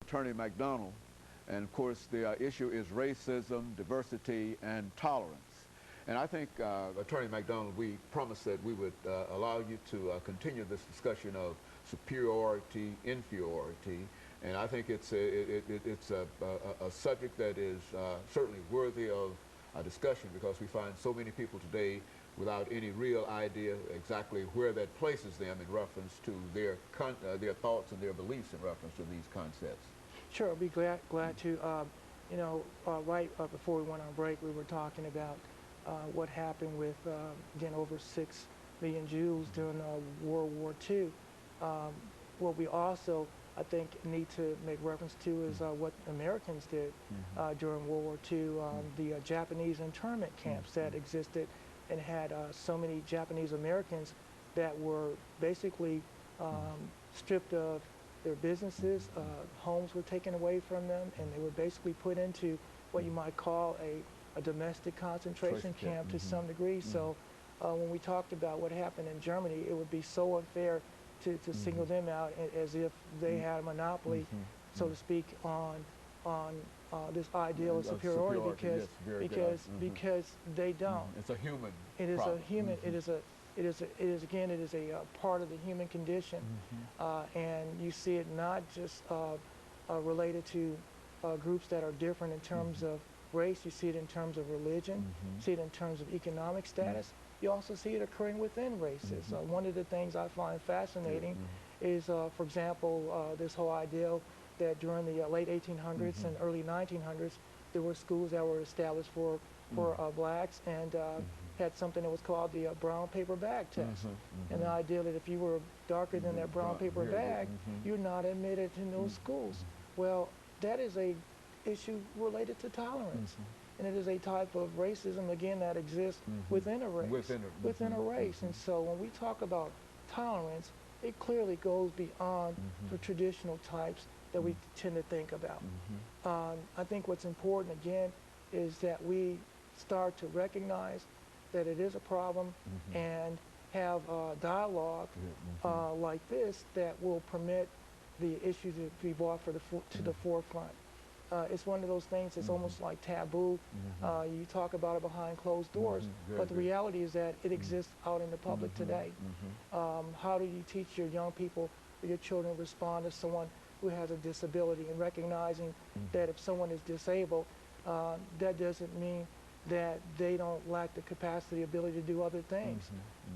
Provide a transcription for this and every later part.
Attorney McDonald, and of course the issue is racism, diversity, and tolerance. And I think, Attorney McDonald, we promised that we would allow you to continue this discussion of superiority, inferiority, and I think it's a subject that is certainly worthy of a discussion, because we find so many people today without any real idea exactly where that places them in reference to their thoughts and their beliefs in reference to these concepts. Sure, I'll be glad to. You know, right before we went on break, we were talking about what happened with, again, over 6 million Jews during World War II. What we also, I think, need to make reference to is what Americans did during World War II, the Japanese internment camps that existed and had so many Japanese Americans that were basically stripped of their businesses, homes were taken away from them, and they were basically put into what you might call a domestic concentration camp to some degree. So when we talked about what happened in Germany, it would be so unfair to single them out as if they had a monopoly, so to speak, on this ideal of superiority, because they don't. It's a human It is problem. a human. It is a part of the human condition, and you see it not just related to groups that are different in terms of race. You see it in terms of religion. You see it in terms of economic status. You also see it occurring within races. One of the things I find fascinating is, for example, this whole idea that during the late 1800s and early 1900s, there were schools that were established for blacks, and had something that was called the brown paper bag test. And the idea that if you were darker than that brown paper bag, you're not admitted to those schools. Well, that is a issue related to tolerance. And it is a type of racism, again, that exists within a race. Within a race. And so when we talk about tolerance, it clearly goes beyond the traditional types that we tend to think about. I think what's important, again, is that we start to recognize that it is a problem and have dialogue like this that will permit the issue to be brought to the forefront. It's one of those things that's almost like taboo. You talk about it behind closed doors, but the reality is that it exists out in the public today. How do you teach your young people, or your children, respond to someone who has a disability, and recognizing that if someone is disabled, that doesn't mean that they don't lack the capacity, ability to do other things.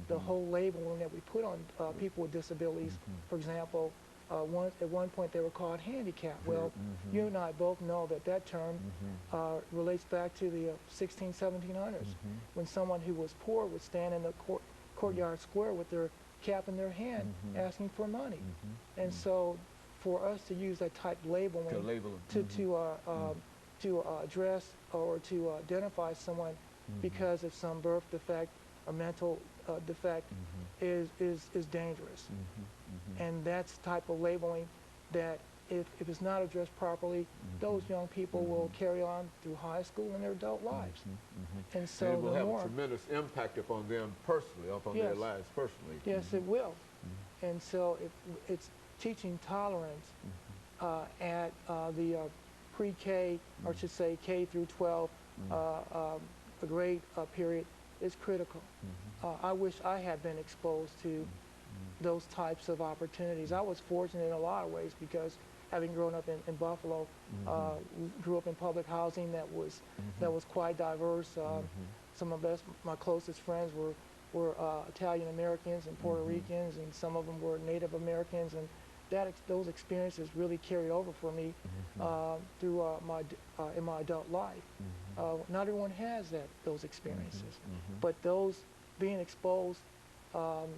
The whole labeling that we put on people with disabilities, for example, at one point they were called handicapped. Well, you and I both know that that term relates back to the 1700s, when someone who was poor would stand in the courtyard square with their cap in their hand asking for money. And so for us to use that type of labeling to address or to identify someone because of some birth defect or mental defect is dangerous. And that's the type of labeling that if it's not addressed properly, those young people will carry on through high school and their adult lives. And so it will have a tremendous impact upon them personally, upon their lives personally. Yes, it will. And so it's teaching tolerance at the pre-K, or I should say K through 12 grade period is critical. I wish I had been exposed to those types of opportunities. I was fortunate in a lot of ways, because having grown up in Buffalo, grew up in public housing that was quite diverse. Some of my closest friends were Italian Americans and Puerto Ricans, and some of them were Native Americans, and those experiences really carried over for me through in my adult life. Not everyone has those experiences, but those being exposed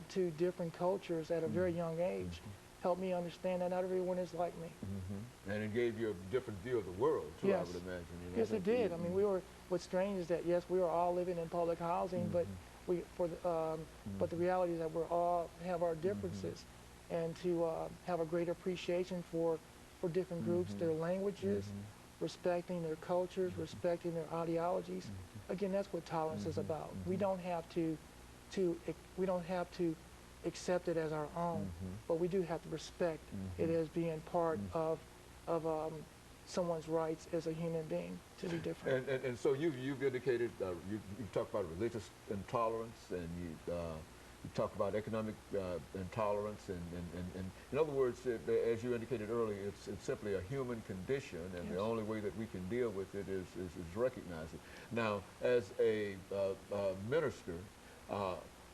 to different cultures at a very young age helped me understand that not everyone is like me. And it gave you a different view of the world too, yes. I would imagine. You know, yes, it did. I mean, what's strange is that, yes, we were all living in public housing, but but the reality is that we all have our differences, and to have a great appreciation for different groups, their languages, respecting their cultures, respecting their ideologies. Again, that's what tolerance is about. We don't have to accept it as our own, but we do have to respect it as being part of someone's rights as a human being to be different. And so you've indicated, you've talked about religious intolerance, and you talked about economic intolerance, and in other words, as you indicated earlier, it's simply a human condition, and Yes. the only way that we can deal with it is recognize it. Now, as a minister,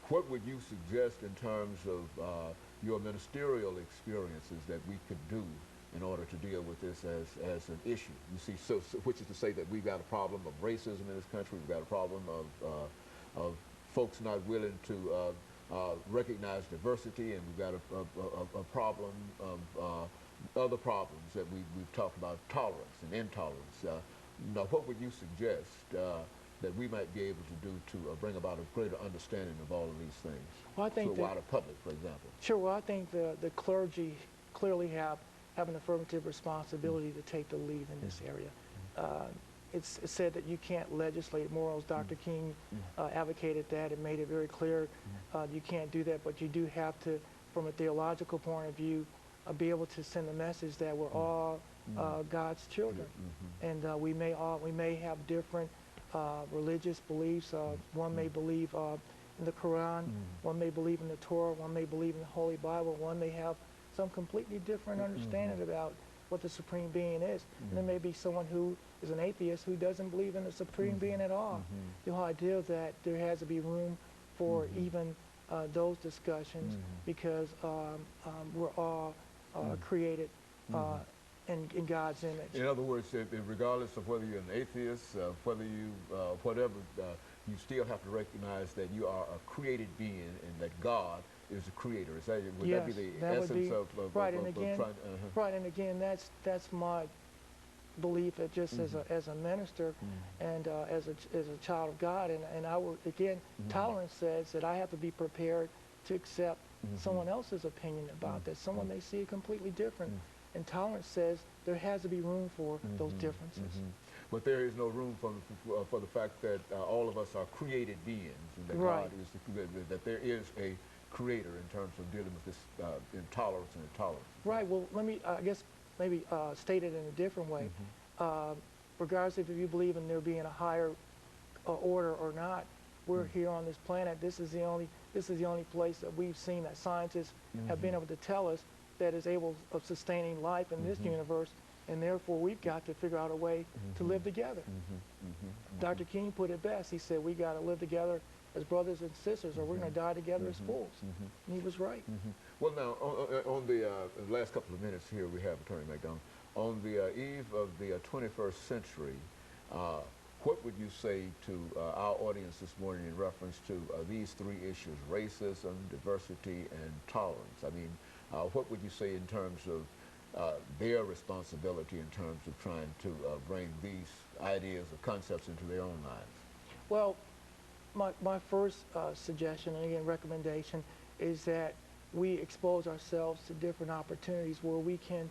what would you suggest in terms of your ministerial experiences that we could do in order to deal with this as an issue? You see, so which is to say that we've got a problem of racism in this country, we've got a problem of folks not willing to recognize diversity, and we've got a problem of other problems that we've talked about, tolerance and intolerance. Now, what would you suggest that we might be able to do to bring about a greater understanding of all of these things? Well, I think to a wider public, for example. Sure. Well, I think the clergy clearly have an affirmative responsibility to take the lead in this area. It's said that you can't legislate morals. Dr. King advocated that and made it very clear you can't do that, but you do have to, from a theological point of view, be able to send a message that we're all God's children, and we may have different religious beliefs. One may believe in the Quran, one may believe in the Torah, one may believe in the Holy Bible, one may have some completely different understanding about what the Supreme Being is. And there may be someone who is an atheist who doesn't believe in the Supreme Being at all. The whole idea that there has to be room for even those discussions, because we're all created in God's image. In other words, regardless of whether you're an atheist, whether you, whatever, you still have to recognize that you are a created being and that God is a creator. Is that, would Yes, that be the that would essence be, of right, and again, trying, right, and again, that's my belief that just as a minister and as a child of God, and I will, again, tolerance says that I have to be prepared to accept someone else's opinion about that. Someone may see it completely different. And tolerance says there has to be room for those differences. But there is no room for the fact that all of us are created beings, and that God is that there is a creator in terms of dealing with this intolerance and intolerance. Right. Well, let me, I guess, maybe state it in a different way. Regardless if you believe in there being a higher order or not, we're here on this planet. This is the only place that we've seen that scientists have been able to tell us that is able of sustaining life in this universe, and therefore we've got to figure out a way to live together. Dr. King put it best. He said we got to live together as brothers and sisters, or we're going to die together as fools. And he was right. Well, now, on the last couple of minutes here, we have Attorney McDonald. On the eve of the 21st century, what would you say to our audience this morning in reference to these three issues, racism, diversity, and tolerance? I mean, what would you say in terms of their responsibility in terms of trying to bring these ideas or concepts into their own lives? Well, my first suggestion, and again recommendation, is that we expose ourselves to different opportunities where we can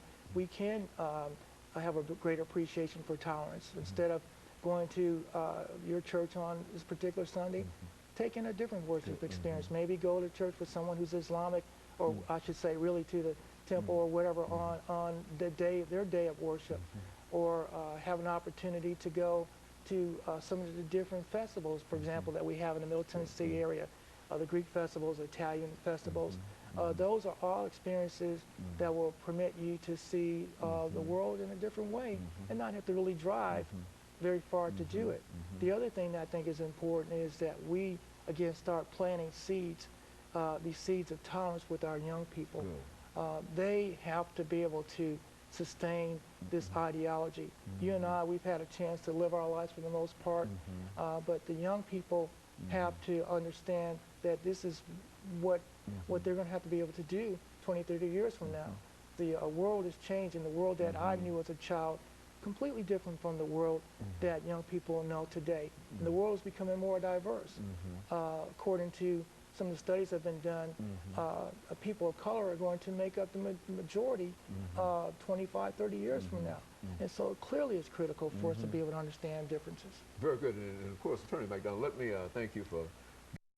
have a greater appreciation for tolerance. Instead of going to your church on this particular Sunday, take in a different worship experience. Maybe go to church with someone who's Islamic, or I should say really to the temple or whatever on the day, their day of worship, or have an opportunity to go to some of the different festivals, for example, that we have in the Middle Tennessee area, the Greek festivals, Italian festivals. Those are all experiences that will permit you to see the world in a different way and not have to really drive very far to do it. The other thing that I think is important is that we, again, start planting seeds, these seeds of tolerance with our young people. They have to be able to sustain this ideology. You and I, we've had a chance to live our lives for the most part, but the young people have to understand that this is what they're going to have to be able to do 20, 30 years from now. The world is changing. The world that I knew as a child, completely different from the world that young people know today. And the world is becoming more diverse. According to some of the studies that have been done, people of color are going to make up the majority 25, 30 years from now. And so clearly it's critical for us to be able to understand differences. Very good. And of course, Attorney McDonald, let me thank you for